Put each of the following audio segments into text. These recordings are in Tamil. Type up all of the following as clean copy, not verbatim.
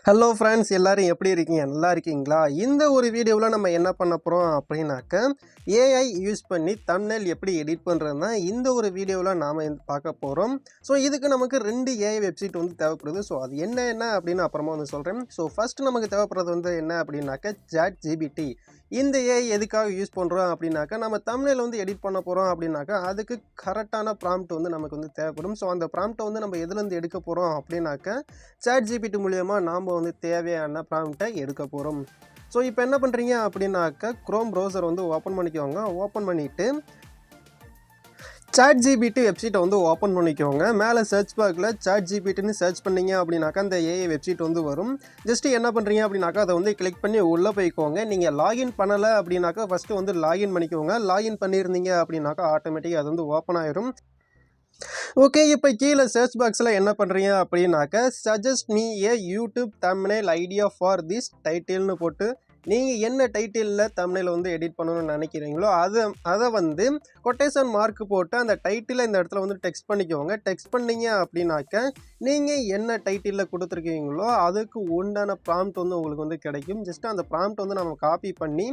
ஹலோ ஃப்ரெண்ட்ஸ், எல்லாரும் எப்படி இருக்கீங்க? நல்லா இருக்கீங்களா? இந்த ஒரு வீடியோவில் நம்ம என்ன பண்ண போகிறோம் அப்படின்னாக்க, ஏஐ யூஸ் பண்ணி தம்ப்நெயில் எப்படி எடிட் பண்ணுறதுன்னா இந்த ஒரு வீடியோவில் நாம் பார்க்க போகிறோம். ஸோ இதுக்கு நமக்கு 2 ஏஐ வெப்சைட் வந்து தேவைப்படுது. ஸோ அது என்ன அப்படின்னு அப்புறமா வந்து சொல்கிறேன். ஸோ ஃபஸ்ட்டு நமக்கு தேவைப்படுறது வந்து என்ன அப்படின்னாக்க, சாட் ஜிபிடி. இந்த ஏஐ எதுக்காக யூஸ் பண்ணுறோம் அப்படின்னாக்கா, நம்ம தம்ப்நெயில் வந்து எடிட் பண்ண போகிறோம் அப்படின்னாக்கா, அதுக்கு கரெக்டான ப்ராம்ப்ட் வந்து நமக்கு வந்து தேவைப்படும். ஸோ அந்த ப்ராம்ப்ட்டை வந்து நம்ம எதுலேருந்து எடுக்க போகிறோம் அப்படின்னாக்க, சாட் ஜிபிடி மூலியமா நாம் வந்து தேவையான ப்ராம்ப்டை எடுக்க போகிறோம். ஸோ இப்போ என்ன பண்ணுறீங்க அப்படின்னாக்க, குரோம் ப்ரௌசர் வந்து ஓப்பன் பண்ணிக்கோங்க. ஓப்பன் பண்ணிவிட்டு சாட் ஜிபிடி வெப்சைட்டை வந்து ஓப்பன் பண்ணிக்கோங்க. மேலே சர்ச் பாக்ஸில் சாட் ஜிபிடின்னு சர்ச் பண்ணிங்க அப்படின்னாக்கா அந்த ஏஐ வெப்சைட் வந்து வரும். ஜஸ்ட்டு என்ன பண்ணுறீங்க அப்படின்னாக்கா, அதை வந்து கிளிக் பண்ணி உள்ளே போய்க்கோங்க. நீங்கள் லாகின் பண்ணலை அப்படின்னாக்கா ஃபஸ்ட்டு வந்து லாகின் பண்ணிக்கோங்க. லாகின் பண்ணியிருந்தீங்க அப்படின்னாக்கா ஆட்டோமேட்டிக்காக அது வந்து ஓப்பன் ஆயிரும். ஓகே, இப்போ கீழே சர்ச் பாக்ஸில் என்ன பண்ணுறீங்க அப்படின்னாக்க, suggest me a YouTube thumbnail idea for this டைட்டில்னு போட்டு நீங்கள் என்ன டைட்டிலில் தம்ப்நெயில் வந்து எடிட் பண்ணணும்னு நினைக்கிறீங்களோ அதை வந்து கொட்டேஷன் மார்க் போட்டு அந்த டைட்டிலை இந்த இடத்துல வந்து டெக்ஸ்ட் பண்ணிக்கோங்க. டெக்ஸ்ட் பண்ணிங்க அப்படின்னாக்க, நீங்கள் என்ன டைட்டிலில் கொடுத்துருக்கீங்களோ அதுக்கு உண்டான ப்ராம்ப்ட் வந்து உங்களுக்கு வந்து கிடைக்கும். ஜஸ்ட் அந்த ப்ராம்ப்ட் வந்து நம்ம காப்பி பண்ணி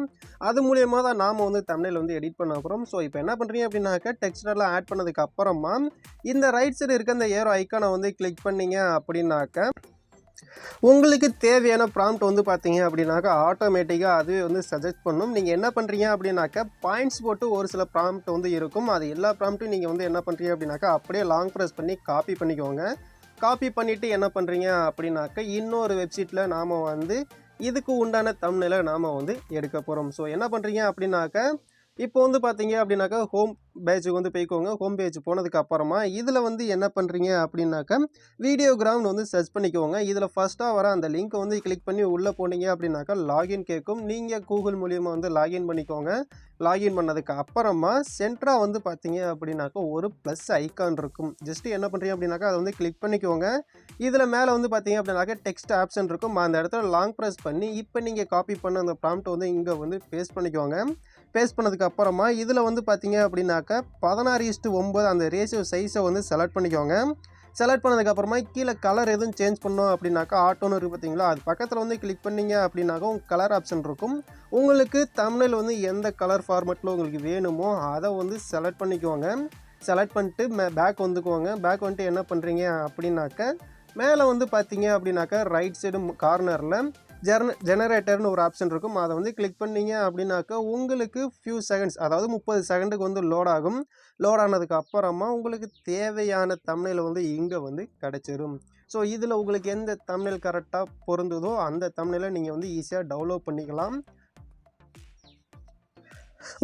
அது மூலியமாக தான் நாம் வந்து தம்ப்நெயில் வந்து எடிட் பண்ண போகிறோம். ஸோ இப்போ என்ன பண்ணுறீங்க அப்படின்னாக்க, டெக்ஸ்டெல்லாம் ஆட் பண்ணதுக்கு அப்புறமா இந்த ரைட் சைடு இருக்க அந்த ஏரோ ஐக்கானை வந்து கிளிக் பண்ணிங்க அப்படின்னாக்க, உங்களுக்கு தேவையான ப்ராம்ப்ட் வந்து பார்த்தீங்க அப்படின்னாக்கா ஆட்டோமேட்டிக்காக அதுவே வந்து சஜெஸ்ட் பண்ணும். நீங்கள் என்ன பண்ணுறீங்க அப்படின்னாக்கா, பாயிண்ட்ஸ் போட்டு ஒரு சில ப்ராம்ப்ட் வந்து இருக்கும். அது எல்லா ப்ராம்ப்ட்டும் நீங்கள் வந்து என்ன பண்ணுறீங்க அப்படின்னாக்கா, அப்படியே லாங் ப்ரெஸ் பண்ணி காப்பி பண்ணிக்கோங்க. காப்பி பண்ணிவிட்டு என்ன பண்ணுறீங்க அப்படின்னாக்கா, இன்னொரு வெப்சைட்டில் நாம் வந்து இதுக்கு உண்டான தம்ப்நெயிலை நாம் வந்து எடுக்க போகிறோம். ஸோ என்ன பண்ணுறீங்க அப்படின்னாக்கா, இப்போ வந்து பார்த்தீங்க அப்படின்னாக்கா, ஹோம் பேஜுக்கு வந்து போய்க்கோங்க. ஹோம் பேஜ் போனதுக்கு அப்புறமா இதில் வந்து என்ன பண்ணுறீங்க அப்படின்னாக்கா, வீடியோகிராம்னு வந்து சர்ச் பண்ணிக்கோங்க. இதில் ஃபஸ்ட்டாக வர அந்த லிங்க்கை வந்து கிளிக் பண்ணி உள்ளே போனீங்க அப்படின்னாக்கா லாகின் கேட்கும். நீங்கள் கூகுள் மூலியமாக வந்து லாகின் பண்ணிக்கோங்க. லாகின் பண்ணதுக்கு அப்புறமா சென்டராக வந்து பார்த்தீங்க அப்படின்னாக்கா ஒரு ப்ளஸ் ஐக்கான் இருக்கும். ஜஸ்ட்டு என்ன பண்ணுறீங்க அப்படின்னாக்கா, அதை வந்து கிளிக் பண்ணிக்கோங்க. இதில் மேலே வந்து பார்த்தீங்க அப்படின்னாக்கா டெக்ஸ்ட் ஆப்ஷன் இருக்கும். அந்த இடத்துல லாங் ப்ரெஸ் பண்ணி இப்போ நீங்கள் காப்பி பண்ண அந்த ப்ராம்ப்ட் வந்து இங்கே வந்து பேஸ்ட் பண்ணிக்கோங்க. பேஸ்ட் பண்ணதுக்கு அப்புறமா இதில் வந்து பார்த்தீங்க அப்படின்னாக்கா 16:9 அந்த ரேஷியோ சைஸை வந்து செலக்ட் பண்ணிக்கோங்க. செலக்ட் பண்ணதுக்கப்புறமா கீழே கலர் எதுவும் சேஞ்ச் பண்ணோம் அப்படின்னாக்கா ஆட்டோன்னு இருக்குது பார்த்தீங்களா, அது பக்கத்தில் வந்து கிளிக் பண்ணிங்க அப்படின்னாக்கா உங்கள் கலர் ஆப்ஷன் இருக்கும். உங்களுக்கு தம்ப்நெயில் வந்து எந்த கலர் ஃபார்மேட்டில் உங்களுக்கு வேணுமோ அதை வந்து செலக்ட் பண்ணிக்கோங்க. செலக்ட் பண்ணிட்டு பேக் வந்துக்குவோங்க. பேக் வந்துட்டு என்ன பண்ணுறீங்க அப்படின்னாக்க, மேலே வந்து பார்த்தீங்க அப்படின்னாக்கா ரைட் சைடு கார்னரில் ஜெனரேட்டர்னு ஒரு ஆப்ஷன் இருக்கும். அதை வந்து கிளிக் பண்ணீங்க அப்படின்னாக்கா உங்களுக்கு ஃபியூ செகண்ட்ஸ், அதாவது 30 செகண்டுக்கு வந்து லோட் ஆகும். லோட் ஆனதுக்கு அப்புறமா உங்களுக்கு தேவையான தம்ப்நெயில் வந்து இங்கே வந்து கிடச்சிரும். ஸோ இதில் உங்களுக்கு எந்த தம்ப்நெயில் கரெக்டாக பொருந்துதோ அந்த தம்ப்நெயிலை நீங்கள் வந்து ஈஸியாக டவுன்லோட் பண்ணிக்கலாம்.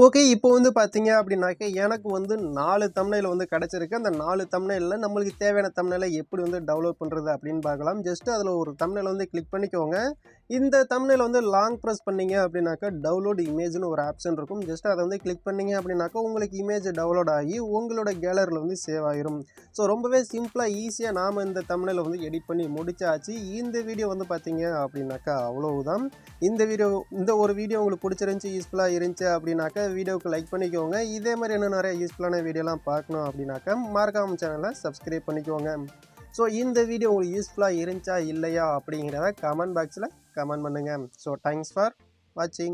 ஓகே, இப்போ வந்து பார்த்தீங்க அப்படின்னாக்க, எனக்கு வந்து 4 தம்ப்நெயில் வந்து கிடச்சிருக்கு. அந்த 4 தம்ப்நெயிலில் நம்மளுக்கு தேவையான தம்ப்நெயிலை எப்படி வந்து டவுன்லோட் பண்ணுறது அப்படின்னு பார்க்கலாம். ஜஸ்ட்டு அதில் ஒரு தம்ப்நெயில் வந்து கிளிக் பண்ணிக்கோங்க. இந்த தம்ப்நெயில் வந்து லாங் ப்ரெஸ் பண்ணிங்க அப்படின்னாக்கா டவுன்லோட் இமேஜ்னு ஒரு ஆப்ஷன் இருக்கும். ஜஸ்ட் அதை வந்து கிளிக் பண்ணிங்க அப்படின்னாக்கா உங்களுக்கு இமேஜ் டவுன்லோட் ஆகி உங்களோட கேலரியில் வந்து சேவ் ஆகிரும். ஸோ ரொம்பவே சிம்பிளாக ஈஸியாக நாம் இந்த தம்ப்நெயிலை வந்து எடிட் பண்ணி முடிச்சாச்சு. இந்த வீடியோ வந்து பார்த்தீங்க அப்படின்னாக்கா அவ்வளவுதான். இந்த ஒரு வீடியோ உங்களுக்கு பிடிச்சிருந்துச்சி, யூஸ்ஃபுல்லாக இருந்துச்சு அப்படின்னாக்கா வீடியோவுக்கு லைக் பண்ணிக்கோங்க. இதே மாதிரி இன்னும் நிறைய யூஸ்ஃபுல்லான வீடியோலாம் பார்க்கணும் அப்படின்னாக்கா மறக்காம சேனலை சப்ஸ்கிரைப் பண்ணிக்கோங்க. ஸோ இந்த வீடியோ உங்களுக்கு யூஸ்ஃபுல்லாக இருந்துச்சா இல்லையா அப்படிங்கிறத கமெண்ட் பாக்ஸில் கமெண்ட் பண்ணுங்கள். ஸோ தேங்க்ஸ் ஃபார் வாட்சிங்.